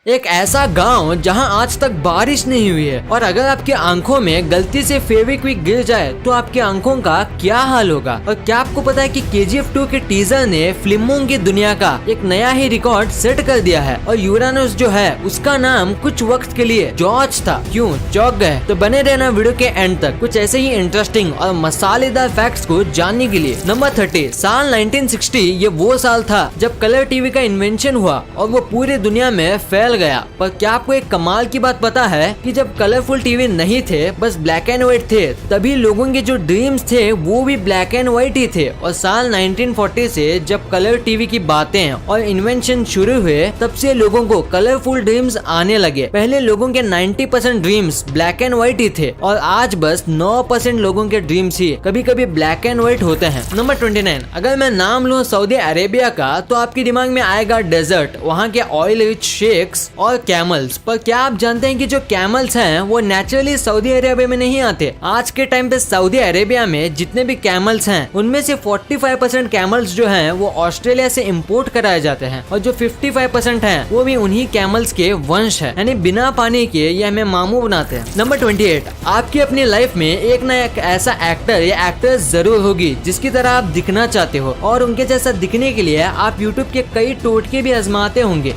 एक ऐसा गांव जहां आज तक बारिश नहीं हुई है और अगर आपकी आंखों में गलती से फेविक्विक गिर जाए तो आपकी आंखों का क्या हाल होगा। और क्या आपको पता है कि KGF 2 के टीजर ने फिल्मों की दुनिया का एक नया ही रिकॉर्ड सेट कर दिया है और यूरानस जो है उसका नाम कुछ वक्त के लिए जॉर्ज था। क्यों चौंक गए? तो बने रहना वीडियो के एंड तक कुछ ऐसे ही इंटरेस्टिंग और मसालेदार फैक्ट्स को जानने के लिए। नंबर 30, साल 1960 ये वो साल था जब कलर टीवी का इन्वेंशन हुआ और वो पूरी दुनिया में फैल गया। पर क्या आपको एक कमाल की बात पता है कि जब कलरफुल टीवी नहीं थे, बस ब्लैक एंड व्हाइट थे, तभी लोगों के जो ड्रीम्स थे वो भी ब्लैक एंड व्हाइट ही थे। और साल 1940 से जब कलर टीवी की बातें और इन्वेंशन शुरू हुए तब से लोगों को कलरफुल ड्रीम्स आने लगे। पहले लोगों के 90% ड्रीम्स ब्लैक एंड व्हाइट ही थे और आज बस 9% लोगों के ड्रीम्स ही कभी कभी ब्लैक एंड व्हाइट होते हैं। नंबर 29, अगर मैं नाम लूँ सऊदी अरेबिया का तो आपके दिमाग में आएगा डेजर्ट, वहाँ के ऑयल रिच शेक्स और कैमल्स। पर क्या आप जानते हैं कि जो कैमल्स हैं वो नेचुरली सऊदी अरेबिया में नहीं आते। आज के टाइम पे सऊदी अरेबिया में जितने भी कैमल्स हैं उनमें से 45% कैमल्स जो हैं वो ऑस्ट्रेलिया से इंपोर्ट कराए जाते हैं और जो 55% हैं वो भी उन्हीं कैमल्स के वंश है, यानी बिना पानी के ये हमें मामू बनाते हैं। नंबर 28, आपकी अपनी लाइफ में एक ना एक ऐसा एक्टर या एक्ट्रेस जरूर होगी जिसकी तरह आप दिखना चाहते हो और उनके जैसा दिखने के लिए आप यूट्यूब के कई टोटके भी आजमाते होंगे।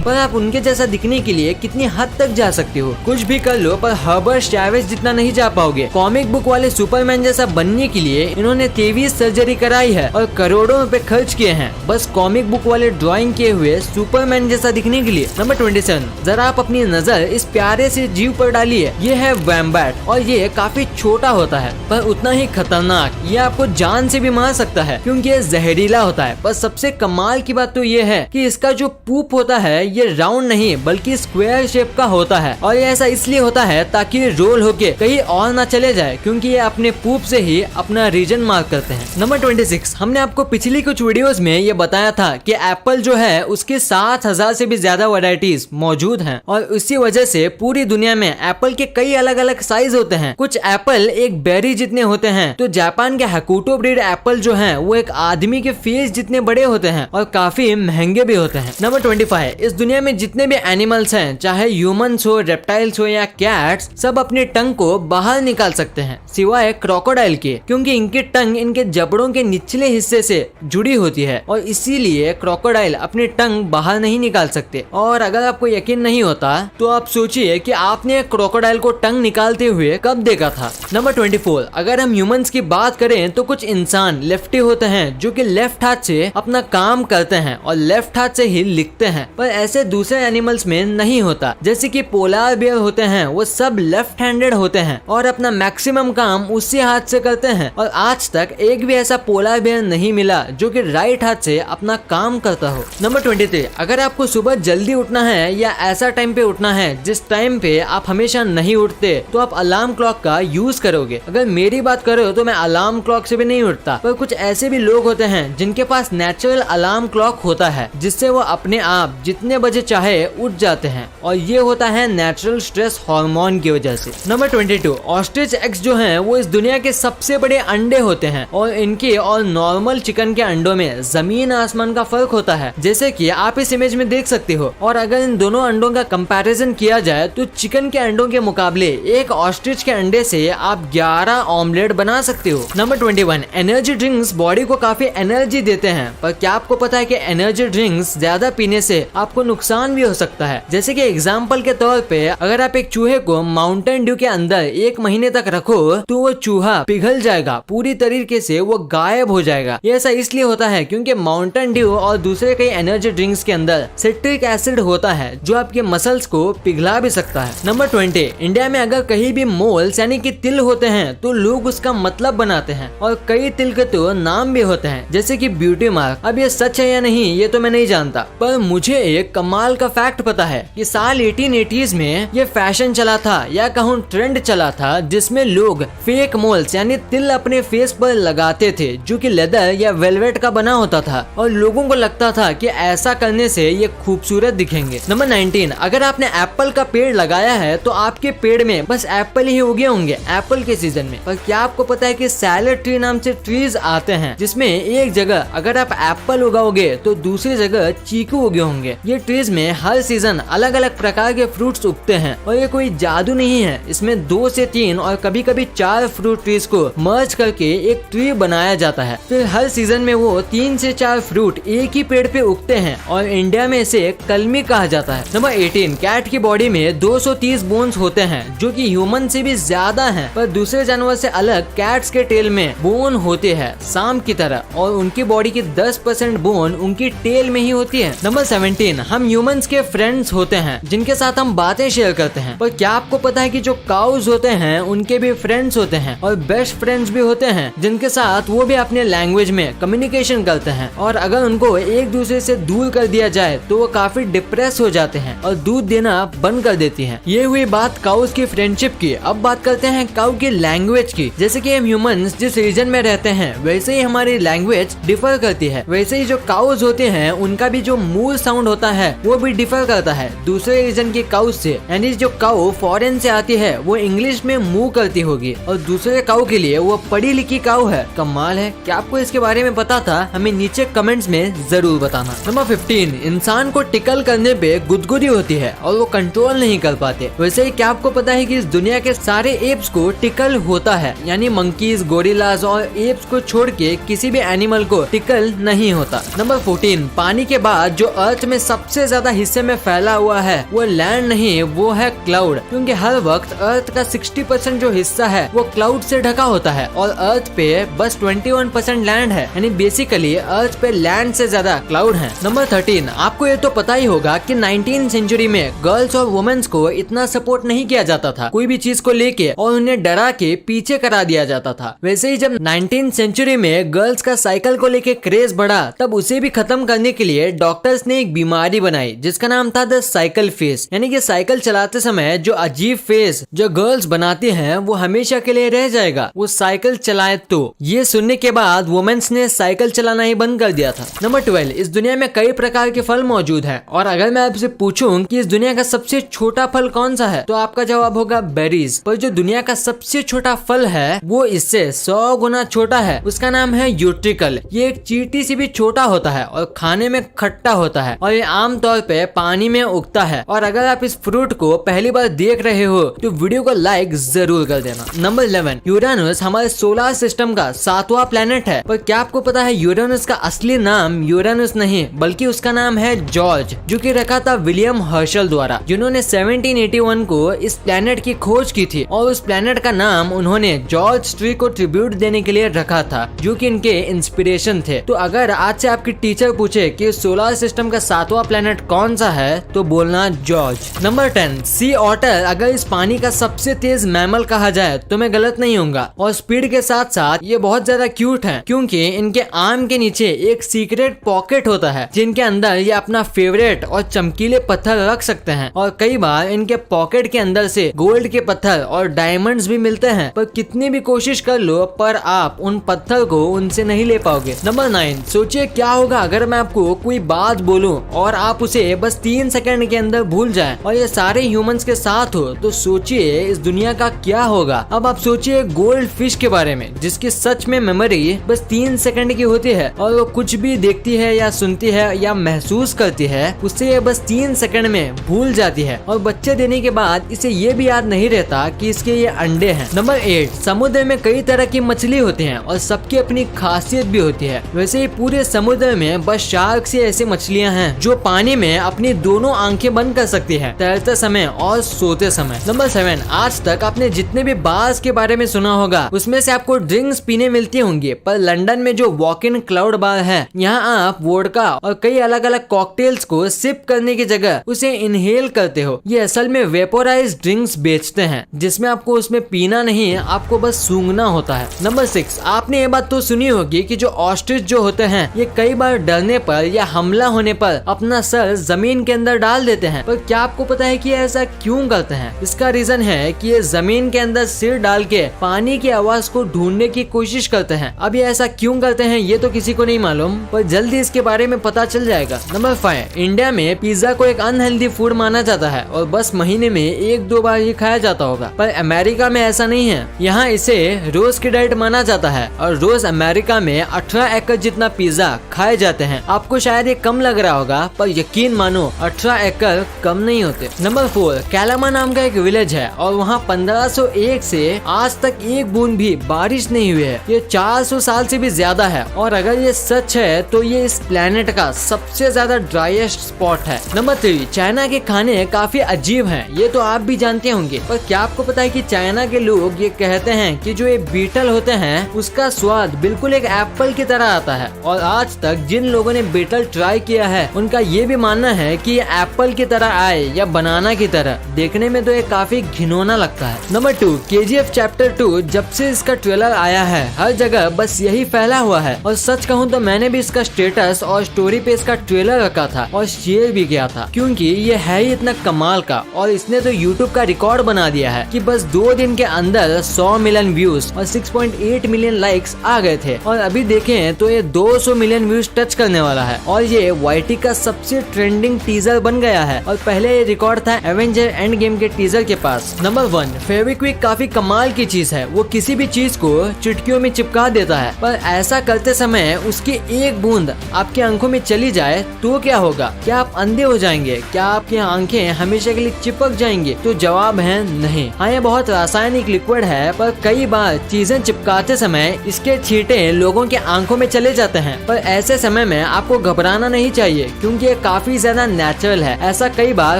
पर आप उनके जैसा दिखने के लिए कितनी हद तक जा सकते हो? कुछ भी कर लो पर हर्बर्ट चैवेज जितना नहीं जा पाओगे। कॉमिक बुक वाले सुपरमैन जैसा बनने के लिए इन्होंने 23 सर्जरी कराई है और करोड़ों रुपए खर्च किए हैं बस कॉमिक बुक वाले ड्राइंग किए हुए सुपरमैन जैसा दिखने के लिए। नंबर 27, जरा आप अपनी नजर इस प्यारे से जीव पर डालिए। ये है वैम्बैट और ये काफी छोटा होता है पर उतना ही खतरनाक। ये आपको जान से भी मार सकता है क्योंकि ये जहरीला होता है। पर सबसे कमाल की बात तो ये है कि इसका जो पूप होता है ये राउंड नहीं बल्कि स्क्वायर शेप का होता है और ये ऐसा इसलिए होता है ताकि रोल होके कहीं और ना चले जाए क्योंकि ये अपने पूप से ही अपना रीजन मार्क करते हैं। नंबर 26, हमने आपको पिछली कुछ वीडियोस में ये बताया था कि एप्पल जो है उसके 7000 से भी ज्यादा वैरायटीज मौजूद हैं और इसी वजह से पूरी दुनिया में एप्पल के कई अलग अलग साइज होते हैं। कुछ एप्पल एक बेरी जितने होते हैं तो जापान के हकुटो ब्रीड एप्पल जो है वो एक आदमी के फेस जितने बड़े होते हैं और काफी महंगे भी होते हैं। नंबर 25, इस दुनिया में जितने भी एनिमल्स हैं चाहे ह्यूमंस हो, रेप्टाइल्स हो या कैट्स, सब अपने टंग को बाहर निकाल सकते हैं सिवाय क्रोकोडाइल के क्योंकि इनकी टंग इनके जबड़ों के निचले हिस्से से जुड़ी होती है और इसीलिए क्रोकोडाइल अपनी टंग बाहर नहीं निकाल सकते। और अगर आपको यकीन नहीं होता तो आप सोचिए कि आपने क्रोकोडाइल को टंग निकालते हुए कब देखा था। नंबर 24, अगर हम ह्यूमंस की बात करें तो कुछ इंसान लेफ्टी होते हैं जो कि लेफ्ट हाथ से अपना काम करते हैं और लेफ्ट हाथ से ही लिखते हैं। पर ऐसे दूसरे एनिमल्स में नहीं होता। जैसे कि पोलार बियर होते हैं वो सब लेफ्ट हैंडेड होते हैं और अपना मैक्सिमम काम उसी हाथ से करते हैं और आज तक एक भी ऐसा पोलार बियर नहीं मिला जो कि राइट हाथ से अपना काम करता हो। नंबर 23, अगर आपको सुबह जल्दी उठना है या ऐसा टाइम पे उठना है जिस टाइम पे आप हमेशा नहीं उठते तो आप अलार्म क्लॉक का यूज करोगे। अगर मेरी बात करो तो मैं अलार्म क्लॉक से भी नहीं उठता। पर कुछ ऐसे भी लोग होते हैं जिनके पास नेचुरल अलार्म क्लॉक होता है जिससे वो अपने आप जितने बजे चाहे उठ जाते हैं और ये होता है नेचुरल स्ट्रेस हार्मोन की वजह से। नंबर 22, ऑस्ट्रिच एग्स जो हैं वो इस दुनिया के सबसे बड़े अंडे होते हैं और इनके और नॉर्मल चिकन के अंडों में जमीन आसमान का फर्क होता है जैसे कि आप इस इमेज में देख सकते हो। और अगर इन दोनों अंडों का कंपैरिजन किया जाए तो चिकन के अंडों के मुकाबले एक ऑस्ट्रिच के अंडे से आप 11 ऑमलेट बना सकते हो। नंबर 21, एनर्जी ड्रिंक्स बॉडी को काफी एनर्जी देते हैं पर क्या आपको पता है कि एनर्जी ड्रिंक्स ज्यादा पीने से आपको नुकसान भी हो सकता है। जैसे कि एग्जांपल के तौर पे अगर आप एक चूहे को माउंटेन ड्यू के अंदर 1 महीने तक रखो तो वो चूहा पिघल जाएगा, पूरी तरीके से वो गायब हो जाएगा। ये ऐसा इसलिए होता है क्योंकि माउंटेन ड्यू और दूसरे कई एनर्जी ड्रिंक्स के अंदर सिट्रिक एसिड होता है जो आपके मसल्स को पिघला भी सकता है। नंबर 20, इंडिया में अगर कहीं भी मोल्स यानी कि तिल होते हैं तो लोग उसका मतलब बनाते हैं और कई तिल के तो नाम भी होते हैं जैसे कि ब्यूटी मार्क। अब ये सच है या नहीं ये तो मैं नहीं जानता पर मुझे एक कमाल का फैक्ट पता है कि साल 1880s में ये फैशन चला था या कहूँ ट्रेंड चला था जिसमें लोग फेक मोल्स यानी तिल अपने फेस पर लगाते थे जो कि लेदर या वेलवेट का बना होता था और लोगों को लगता था कि ऐसा करने से ये खूबसूरत दिखेंगे। नंबर 19, अगर आपने एप्पल का पेड़ लगाया है तो आपके पेड़ में बस एप्पल ही उगे होंगे एप्पल के सीजन में। पर क्या आपको पता है कि सैलेड ट्री नाम से ट्रीज आते हैं जिसमें एक जगह अगर आप एप्पल उगाओगे तो दूसरी जगह चीकू उगे होंगे। ये ट्रीज में हर सीजन अलग अलग प्रकार के फ्रूट्स उगते हैं और ये कोई जादू नहीं है। इसमें 2 से 3 और कभी कभी 4 फ्रूट ट्रीज को मर्ज करके एक ट्री बनाया जाता है। फिर हर सीजन में वो 3 से 4 फ्रूट एक ही पेड़ पे उगते हैं और इंडिया में इसे कलमी कहा जाता है। नंबर 18, कैट की बॉडी में 230 बोन्स होते हैं जो कि ह्यूमन से भी ज्यादा हैं, पर दूसरे जानवर से अलग कैट्स के टेल में बोन होते हैं सांप की तरह और उनकी बॉडी की 10% बोन उनकी टेल में ही होती है। नंबर 17, हम ह्यूमंस के फ्रेंड्स होते हैं जिनके साथ हम बातें शेयर करते हैं, पर क्या आपको पता है कि जो काउज होते हैं उनके भी फ्रेंड्स होते हैं और बेस्ट फ्रेंड्स भी होते हैं जिनके साथ वो भी अपने लैंग्वेज में कम्युनिकेशन करते हैं और अगर उनको एक दूसरे से दूर कर दिया जाए तो वो काफी डिप्रेस हो जाते हैं और दूध देना बंद कर देती हैं। ये हुई बात काउज की फ्रेंडशिप की। अब बात करते हैं काउ की लैंग्वेज की। जैसे कि हम ह्यूमंस जिस रीजन में रहते हैं वैसे ही हमारी लैंग्वेज डिफर करती है, वैसे ही जो काउज होते हैं उनका भी जो मूल साउंड होता है वो भी डिफर करता है दूसरे रीजन के काउ से। यानी जो काउ फॉरेन से आती है वो इंग्लिश में मूव करती होगी और दूसरे काउ के लिए वो पढ़ी लिखी काउ है। कमाल है। क्या आपको इसके बारे में पता था? हमें नीचे कमेंट्स में जरूर बताना। नंबर 15, इंसान को टिकल करने पे गुदगुदी होती है और वो कंट्रोल नहीं कर पाते। वैसे ही क्या आपको पता है कि इस दुनिया के सारे एप्स को टिकल होता है, यानी मंकीज, गोरिल्लाज और एप्स को छोड़ के किसी भी एनिमल को टिकल नहीं होता। नंबर 14, पानी के बाद जो अर्थ में सबसे ज्यादा हिस्से में फैला हुआ है वो लैंड नहीं, वो है क्लाउड, क्योंकि हर वक्त अर्थ का 60% जो हिस्सा है वो क्लाउड से ढका होता है और अर्थ पे बस 21% लैंड है, यानी बेसिकली अर्थ पे लैंड से ज्यादा क्लाउड है। नंबर 13, आपको ये तो पता ही होगा कि 19वीं सेंचुरी में गर्ल्स और वुमेन्स को इतना सपोर्ट नहीं किया जाता था कोई भी चीज को लेके और उन्हें डरा के पीछे करा दिया जाता था। वैसे ही जब 19वीं सेंचुरी में गर्ल्स का साइकिल को लेके क्रेज बढ़ा तब उसे भी खत्म करने के लिए डॉक्टर्स ने एक बीमारी बनाई जिसका नाम था द साइकिल फेस, यानी कि साइकिल चलाते समय जो अजीब फेस जो गर्ल्स बनाती हैं वो हमेशा के लिए रह जाएगा वो साइकिल चलाए तो। ये सुनने के बाद वुमेन्स ने साइकिल चलाना ही बंद कर दिया था। नंबर 12, इस दुनिया में कई प्रकार के फल मौजूद हैं और अगर मैं आपसे पूछूं कि इस दुनिया का सबसे छोटा फल कौन सा है तो आपका जवाब होगा बेरीज। पर जो दुनिया का सबसे छोटा फल है वो इससे 100 गुना छोटा है, उसका नाम है यूट्रिकल। ये एक चींटी से भी छोटा होता है और खाने में खट्टा होता है और ये आमतौर पे पानी में उगता है। और अगर आप इस फ्रूट को पहली बार देख रहे हो तो वीडियो को लाइक जरूर कर देना। नंबर 11, यूरेनस हमारे सोलर सिस्टम का 7वां प्लेनेट है, पर क्या आपको पता है यूरेनस का असली नाम यूरेनस नहीं बल्कि उसका नाम है जॉर्ज, जो कि रखा था विलियम हर्शल द्वारा, जिन्होंने 1781 को इस प्लेनेट की खोज की थी और उस प्लेनेट का नाम उन्होंने जॉर्ज ट्री को ट्रिब्यूट देने के लिए रखा था जो कि इनके इंस्पिरेशन थे। तो अगर आज से आपकी टीचर पूछे कि सोलर सिस्टम का 7वां प्लेनेट कौन सा है तो बोलना जॉर्ज। नंबर 10, सी ऑटर अगर इस पानी का सबसे तेज मैमल कहा जाए तो मैं गलत नहीं होऊंगा और स्पीड के साथ साथ ये बहुत ज्यादा क्यूट है क्योंकि इनके आर्म के नीचे एक सीक्रेट पॉकेट होता है जिनके अंदर ये अपना फेवरेट और चमकीले पत्थर रख सकते हैं और कई बार इनके पॉकेट के अंदर से गोल्ड के पत्थर और डायमंड्स भी मिलते हैं, पर कितनी भी कोशिश कर लो पर आप उन पत्थर को उनसे नहीं ले पाओगे। नंबर 9, सोचिए क्या होगा अगर मैं आपको कोई बात बोलूं और आप उसे बस 3 सेकंड के अंदर भूल जाएं और ये सारे ह्यूमंस के साथ हो तो सोचिए इस दुनिया का क्या होगा। अब आप सोचिए गोल्ड फिश के बारे में जिसकी सच में मेमोरी बस 3 सेकंड की होती है और वो कुछ भी देखती है या सुनती है या महसूस करती है उससे ये बस 3 सेकंड में भूल जाती है और बच्चे देने के बाद इसे ये भी याद नहीं रहता कि इसके ये अंडे हैं। नंबर 8, समुद्र में कई तरह की मछली होती हैं और सबकी अपनी खासियत भी होती है। वैसे ही पूरे समुद्र में बस शार्क से ऐसी मछलियां हैं जो पानी में अपनी दोनों आंखें बंद कर सकती है तैरते समय और सोते समय। नंबर 7, आज तक आपने जितने भी बार्स के बारे में सुना होगा उसमें से आपको ड्रिंक्स पीने मिलती होंगी, पर लंदन में जो वॉक इन क्लाउड बार है यहाँ आप वोडका और कई अलग अलग कॉकटेल्स को सिप करने की जगह उसे इनहेल करते हो। ये असल में वेपोराइज ड्रिंक्स बेचते हैं जिसमें आपको उसमें पीना नहीं आपको बस सूंघना होता है। नंबर 6, आपने ये बात तो सुनी होगी कि जो ऑस्ट्रिच जो होते हैं ये कई बार डरने पर या हमला होने पर अपना सर जमीन के अंदर डाल देते हैं, पर क्या आपको पता है कि ऐसा क्यों करते हैं? इसका रीजन है कि ये जमीन के अंदर सिर डाल के पानी की आवाज को ढूंढने की कोशिश करते हैं। अब ये ऐसा क्यों करते हैं ये तो किसी को नहीं मालूम, पर जल्दी इसके बारे में पता चल जाएगा। नंबर 5, इंडिया में पिज्जा को एक अनहेल्दी फूड माना जाता है और बस महीने में 1-2 बार ये खाया जाता होगा, पर अमेरिका में ऐसा नहीं है। यहाँ इसे रोज की डाइट माना जाता है और रोज अमेरिका में 18 एकड़ जितना पिज्जा खाए जाते हैं। आपको शायद ये कम लग रहा होगा पर यकीन मानो 18 एकड़ कम नहीं होते। नंबर 4, कैलामा नाम का एक विलेज है और वहाँ 1501 से आज तक एक बूंद भी बारिश नहीं हुई है। ये 400 साल से भी ज्यादा है और अगर ये सच है तो ये इस प्लेनेट का सबसे ज्यादा ड्राइएस्ट स्पॉट है। नंबर 3, चाइना के खाने काफी अजीब हैं, ये तो आप भी जानते होंगे, पर क्या आपको पता है कि चाइना के लोग ये कहते हैं कि जो ये बीटल होते हैं उसका स्वाद बिल्कुल एक एप्पल की तरह आता है। और आज तक जिन लोगों ने बीटल ट्राई किया है उनका ये भी मानना है कि ये एप्पल की तरह आए या बनाना की तरह। देखने में तो ये काफी घिनौना लगता है। नंबर 2, KGF चैप्टर 2 जब से इसका ट्रेलर आया है हर जगह बस यही फैला हुआ है और सच कहूँ तो मैंने भी इसका स्टेटस और स्टोरी पे इसका ट्रेलर रखा था और शेयर भी किया था, क्योंकि ये है ही इतना कमाल का और इसने तो YouTube का रिकॉर्ड बना दिया है कि बस 2 दिन के अंदर 100 मिलियन व्यूज और 6.8 मिलियन लाइक्स आ गए थे और अभी देखें तो ये 200 मिलियन व्यूज टच करने वाला है और ये YT का सबसे ट्रेंडिंग टीजर बन गया है और पहले ये रिकॉर्ड था एवेंजर एंड गेम के टीजर के पास। नंबर 1, फेविक्विक काफी कमाल की चीज है, वो किसी भी चीज को चुटकियों में चिपका देता है, पर ऐसा करते समय उसकी एक बूंद आपकी आंखों में चली जाए तो क्या होगा? क्या आप अंधे हो जाएंगे? क्या आपकी आंखें हमेशा के लिए चिपक जाएंगी? तो जवाब है नहीं। हाँ, ये बहुत रासायनिक लिक्विड है, पर कई बार चीजें चिपकाते समय इसके छींटे लोगों की आंखों में चले जाते हैं, पर ऐसे समय में आपको घबराना नहीं चाहिए क्योंकि ये काफी ज्यादा नेचुरल है। ऐसा कई बार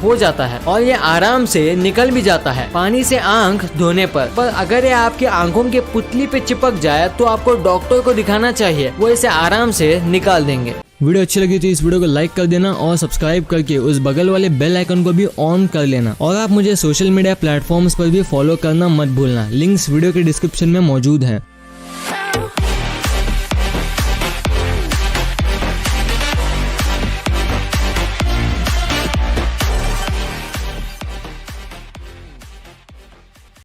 हो जाता है और ये आराम से निकल भी जाता है पानी से आंख धोने पर अगर ये आपकी आंखों के पुतली पे चिपक जाए तो आपको डॉक्टर को दिखाना चाहिए, वो इसे आराम से निकाल देंगे। वीडियो अच्छी लगी तो इस वीडियो को लाइक कर देना और सब्सक्राइब करके उस बगल वाले बेल आइकन को भी ऑन कर लेना और आप मुझे सोशल मीडिया प्लेटफॉर्म्स पर भी फॉलो करना मत भूलना। लिंक्स वीडियो के डिस्क्रिप्शन में मौजूद हैं।